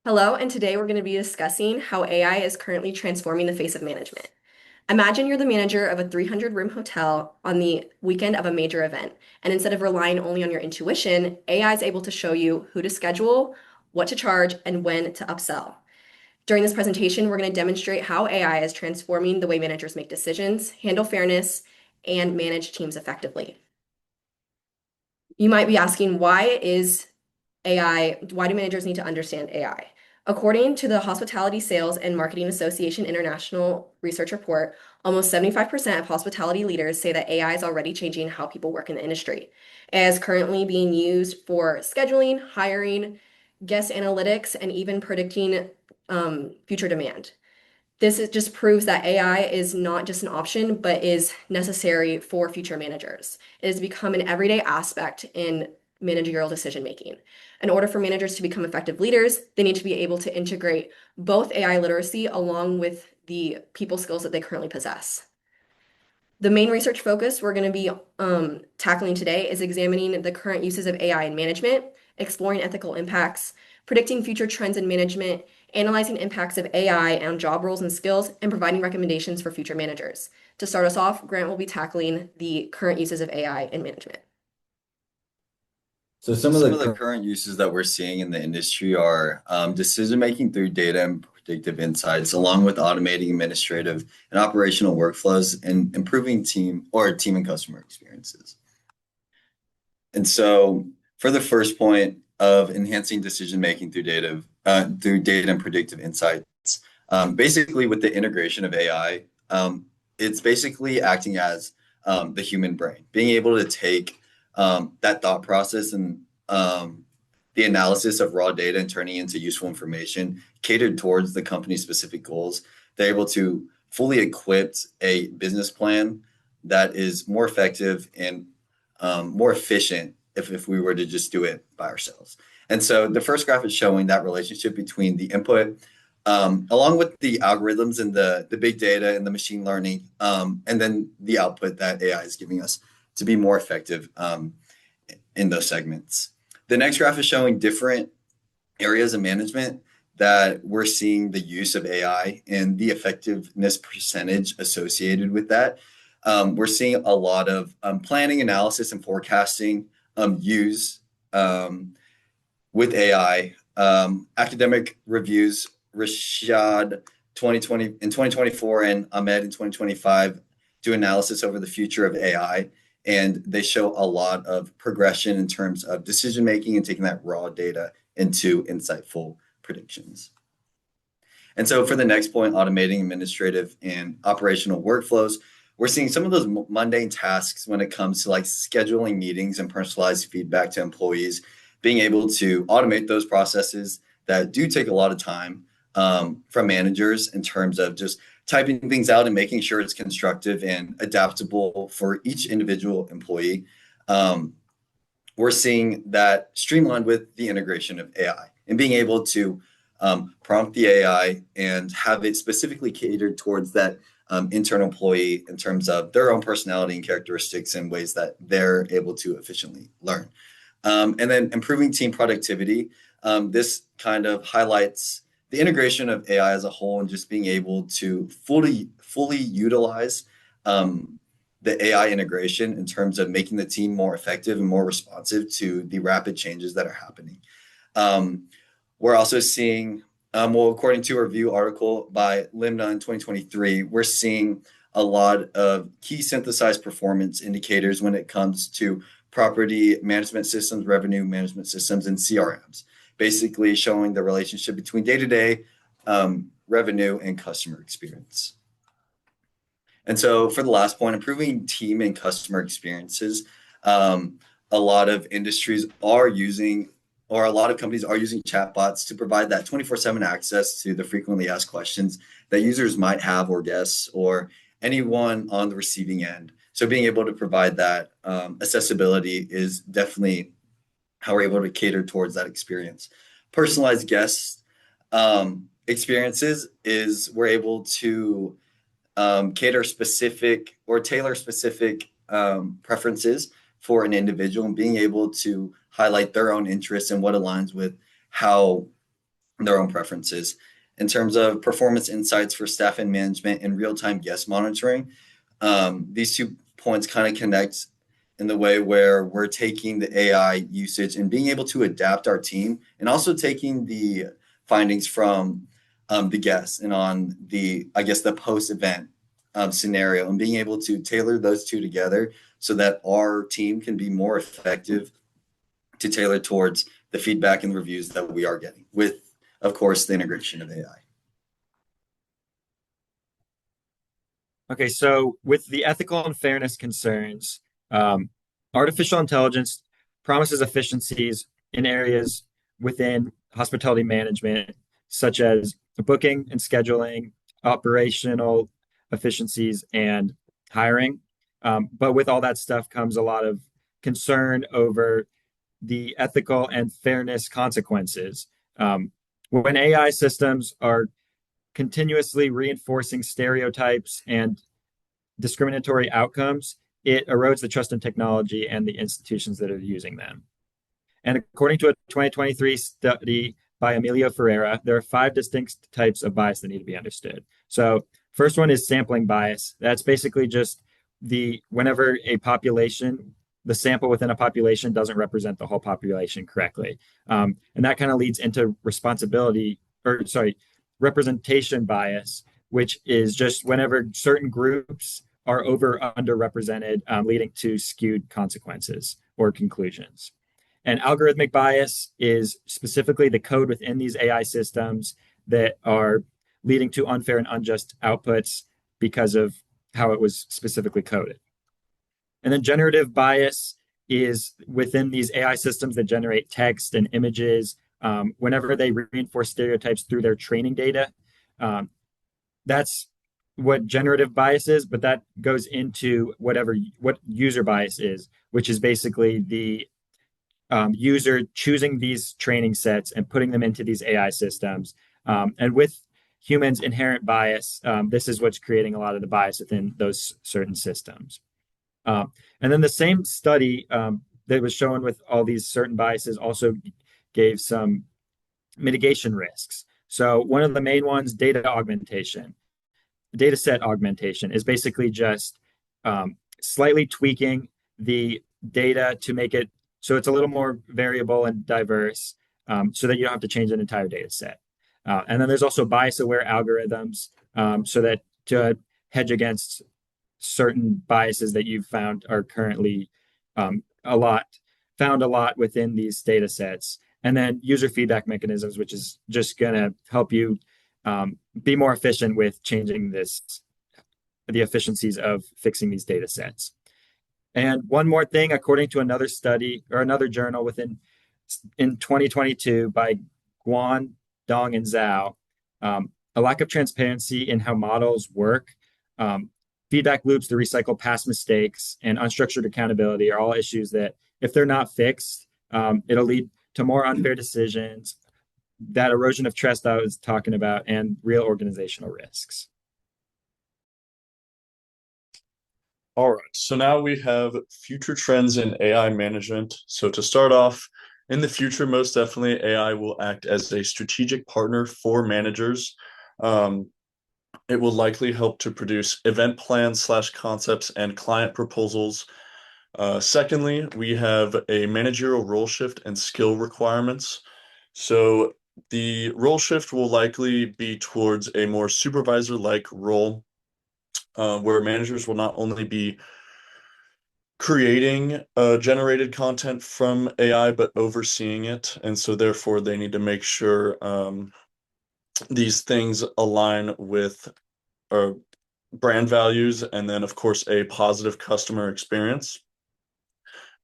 Hello, and today we're going to be discussing how AI is currently transforming the face of management. Imagine you're the manager of a 300-room hotel on the weekend of a major event, and instead of relying only on your intuition, AI is able to show you who to schedule, what to charge, and when to upsell. During this presentation, we're going to demonstrate how AI is transforming the way managers make decisions, handle fairness, and manage teams effectively. You might be asking, why do managers need to understand AI? According to the Hospitality Sales and Marketing Association International Research Report, almost 75% of hospitality leaders say that AI is already changing how people work in the industry. AI is currently being used for scheduling, hiring, guest analytics, and even predicting future demand. Just proves that AI is not just an option, but is necessary for future managers. It has become an everyday aspect in managerial decision making. In order for managers to become effective leaders, they need to be able to integrate both AI literacy along with the people skills that they currently possess. The main research focus we're going to be tackling today is examining the current uses of AI in management, exploring ethical impacts, predicting future trends in management, analyzing impacts of AI on job roles and skills, and providing recommendations for future managers. To start us off, Grant will be tackling the current uses of AI in management. So some of the current uses that we're seeing in the industry are decision making through data and predictive insights, along with automating administrative and operational workflows and improving team and customer experiences. And so for the first point of enhancing decision making through data and predictive insights, basically with the integration of AI, it's basically acting as the human brain, being able to take that thought process and the analysis of raw data and turning into useful information catered towards the company's specific goals. They're able to fully equip a business plan that is more effective and more efficient if we were to just do it by ourselves. And so the first graph is showing that relationship between the input along with the algorithms and the big data and the machine learning, and then the output that AI is giving us to be more effective in those segments. The next graph is showing different areas of management that we're seeing the use of AI and the effectiveness percentage associated with that. We're seeing a lot of planning, analysis, and forecasting use with AI. Academic reviews, Rashad 2020 in 2024 and Ahmed in 2025 do analysis over the future of AI. And they show a lot of progression in terms of decision making and taking that raw data into insightful predictions. And so for the next point, automating administrative and operational workflows, we're seeing some of those mundane tasks when it comes to like scheduling meetings and personalized feedback to employees, being able to automate those processes that do take a lot of time from managers in terms of just typing things out and making sure it's constructive and adaptable for each individual employee. We're seeing that streamlined with the integration of AI and being able to prompt the AI and have it specifically catered towards that internal employee in terms of their own personality and characteristics and ways that they're able to efficiently learn. And then improving team productivity. This kind of highlights the integration of AI as a whole and just being able to fully utilize the AI integration in terms of making the team more effective and more responsive to the rapid changes that are happening. We're also seeing, according to a review article by Limna in 2023, we're seeing a lot of key synthesized performance indicators when it comes to property management systems, revenue management systems, and CRMs, basically showing the relationship between day-to-day revenue and customer experience. And so for the last point, improving team and customer experiences, a lot of industries are using, or a lot of companies are using chatbots to provide that 24/7 access to the frequently asked questions that users might have, or guests, or anyone on the receiving end. So being able to provide that accessibility is definitely how we're able to cater towards that experience. Personalized guest experiences is we're able to cater specific or tailor specific preferences for an individual and being able to highlight their own interests and what aligns with how their own preferences. In terms of performance insights for staff and management and real-time guest monitoring, these 2 points kind of connect in the way where we're taking the AI usage and being able to adapt our team, and also taking the findings from the guests and on the, I guess, the post-event scenario, and being able to tailor those two together so that our team can be more effective to tailor towards the feedback and reviews that we are getting with, of course, the integration of AI. Okay, so with the ethical and fairness concerns, um, artificial intelligence promises efficiencies in areas within hospitality management, such as booking and scheduling, operational efficiencies, and hiring. But with all that stuff comes a lot of concern over the ethical and fairness consequences. When AI systems are continuously reinforcing stereotypes and discriminatory outcomes, it erodes the trust in technology and the institutions that are using them. And according to a 2023 study by Emilio Ferreira, there are 5 distinct types of bias that need to be understood. So, first one is sampling bias. That's basically just whenever a population, the sample within a population doesn't represent the whole population correctly. And that kind of leads into representation bias, which is just whenever certain groups are over or underrepresented, leading to skewed consequences or conclusions. And algorithmic bias is specifically the code within these AI systems that are leading to unfair and unjust outputs because of how it was specifically coded. And then generative bias is within these AI systems that generate text and images. Whenever they reinforce stereotypes through their training data, that's what generative bias is, but that goes into what user bias is, which is basically the user choosing these training sets and putting them into these AI systems. And with humans' inherent bias, this is what's creating a lot of the bias within those certain systems. And then the same study that was shown with all these certain biases also gave some mitigation risks. So one of the main ones, data set augmentation, is basically just slightly tweaking the data to make it so it's a little more variable and diverse, so that you don't have to change an entire data set. And then there's also bias aware algorithms, so that to hedge against certain biases that you've found are currently a lot within these data sets. And then user feedback mechanisms, which is just going to help you be more efficient with changing the efficiencies of fixing these data sets. And one more thing, according to another study or another journal in 2022 by Guan, Dong, and Zhao, a lack of transparency in how models work, feedback loops to recycle past mistakes, and unstructured accountability are all issues that, if they're not fixed, it'll lead to more unfair decisions, that erosion of trust I was talking about, and real organizational risks. All right, so now we have future trends in AI management. So to start off, in the future, most definitely AI will act as a strategic partner for managers. It will likely help to produce event plans / concepts and client proposals. Secondly, we have a managerial role shift and skill requirements. So the role shift will likely be towards a more supervisor-like role, where managers will not only be creating generated content from AI, but overseeing it. And so therefore they need to make sure these things align with brand values, and then of course a positive customer experience.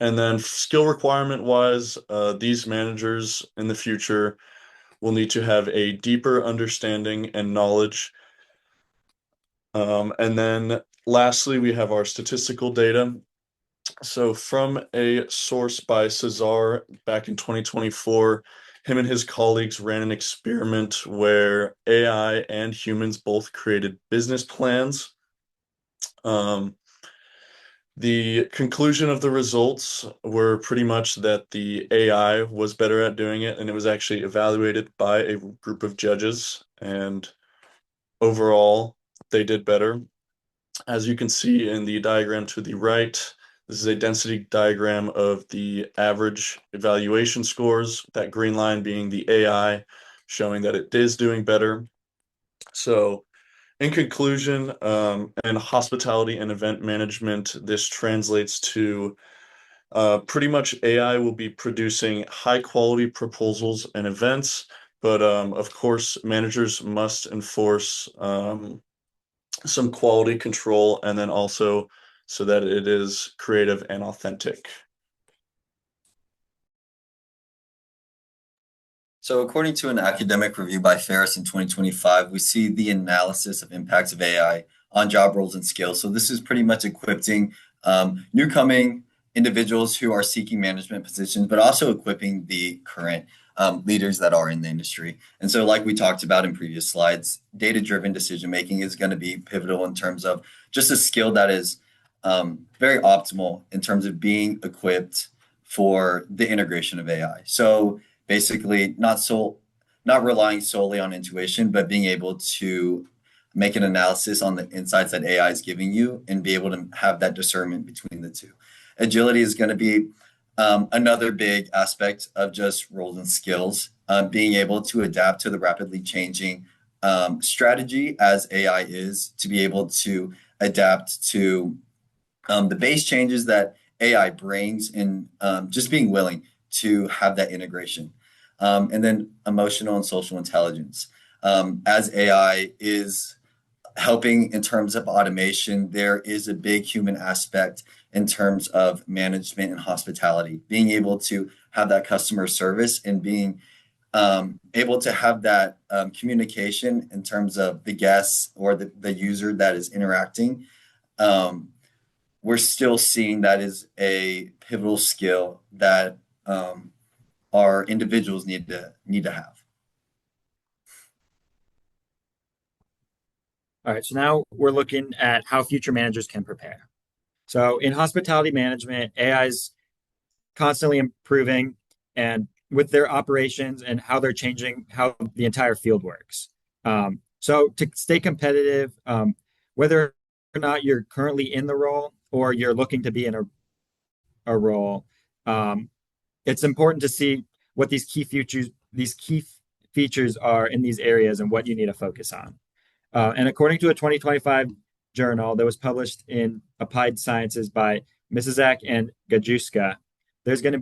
And then skill requirement wise, these managers in the future will need to have a deeper understanding and knowledge. And then lastly, we have our statistical data. So from a source by Cesar back in 2024, him and his colleagues ran an experiment where AI and humans both created business plans. The conclusion of the results were pretty much that the AI was better at doing it, and it was actually evaluated by a group of judges, and overall, they did better. As you can see in the diagram to the right, this is a density diagram of the average evaluation scores, that green line being the AI, showing that it is doing better. So in conclusion, in hospitality and event management, this translates to pretty much AI will be producing high quality proposals and events, but of course, managers must enforce some quality control and then also so that it is creative and authentic. So, according to an academic review by Ferris in 2025, we see the analysis of impacts of AI on job roles and skills. So, this is pretty much equipping new coming individuals who are seeking management positions, but also equipping the current leaders that are in the industry. And so, like we talked about in previous slides, data-driven decision making is going to be pivotal in terms of just a skill that is very optimal in terms of being equipped for the integration of AI. So, basically, not relying solely on intuition, but being able to make an analysis on the insights that AI is giving you and be able to have that discernment between the two. Agility is going to be another big aspect of just roles and skills, being able to adapt to the rapidly changing strategy as AI is, to be able to adapt to the base changes that AI brings, and just being willing to have that integration. And then emotional and social intelligence. As AI is helping in terms of automation, there is a big human aspect in terms of management and hospitality, being able to have that customer service and being able to have that communication in terms of the guests or the user that is interacting. We're still seeing that is a pivotal skill that our individuals need to have. All right, so now we're looking at how future managers can prepare. So in hospitality management, AI is constantly improving and with their operations and how they're changing how the entire field works. So to stay competitive, whether or not you're currently in the role or you're looking to be in a role, it's important to see what these key features are in these areas and what you need to focus on. And according to a 2025 journal that was published in Applied Sciences by Misizak and Gajuska, it's going to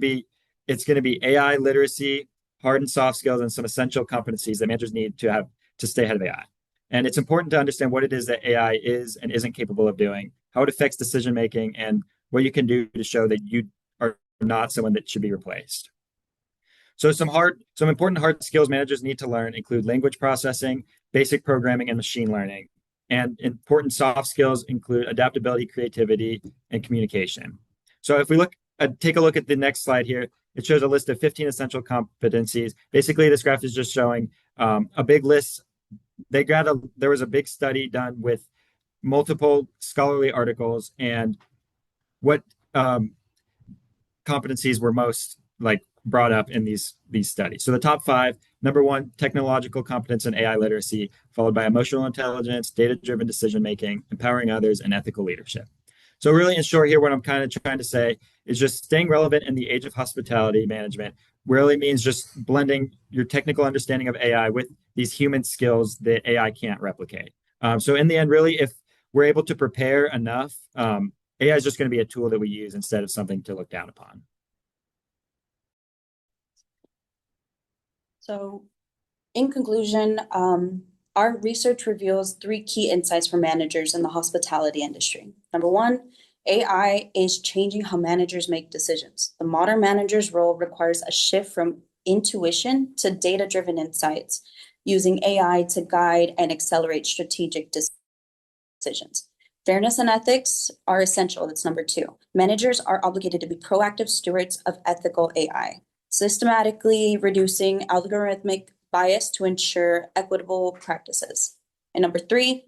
be AI literacy, hard and soft skills, and some essential competencies that managers need to have to stay ahead of AI. And it's important to understand what it is that AI is and isn't capable of doing, how it affects decision making, and what you can do to show that you are not someone that should be replaced. So some important hard skills managers need to learn include language processing, basic programming, and machine learning. And important soft skills include adaptability, creativity, and communication. So if we take a look at the next slide here, it shows a list of 15 essential competencies. Basically, this graph is just showing a big list. There was a big study done with multiple scholarly articles and what competencies were most brought up in these studies. So the top 5, number 1, technological competence and AI literacy, followed by emotional intelligence, data-driven decision-making, empowering others, and ethical leadership. So really, in short here, what I'm kind of trying to say is just staying relevant in the age of hospitality management really means just blending your technical understanding of AI with these human skills that AI can't replicate. So in the end, really, if we're able to prepare enough, AI is just going to be a tool that we use instead of something to look down upon. So in conclusion, our research reveals 3 key insights for managers in the hospitality industry. Number 1, AI is changing how managers make decisions. The modern manager's role requires a shift from intuition to data-driven insights, using AI to guide and accelerate strategic decisions. Fairness and ethics are essential. That's number 2. Managers are obligated to be proactive stewards of ethical AI, systematically reducing algorithmic bias to ensure equitable practices. And number 3,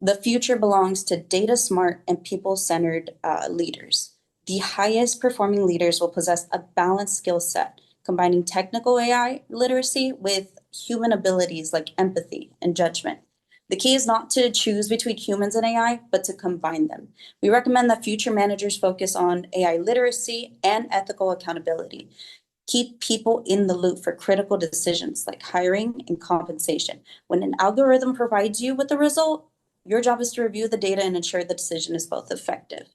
The future belongs to data smart and people-centered leaders. The highest performing leaders will possess a balanced skill set, combining technical AI literacy with human abilities like empathy and judgment. The key is not to choose between humans and AI, but to combine them. We recommend that future managers focus on AI literacy and ethical accountability. Keep people in the loop for critical decisions like hiring and compensation. When an algorithm provides you with the result, your job is to review the data and ensure the decision is both effective.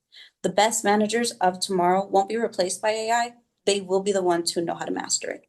The best managers of tomorrow won't be replaced by AI. They will be the ones who know how to master it.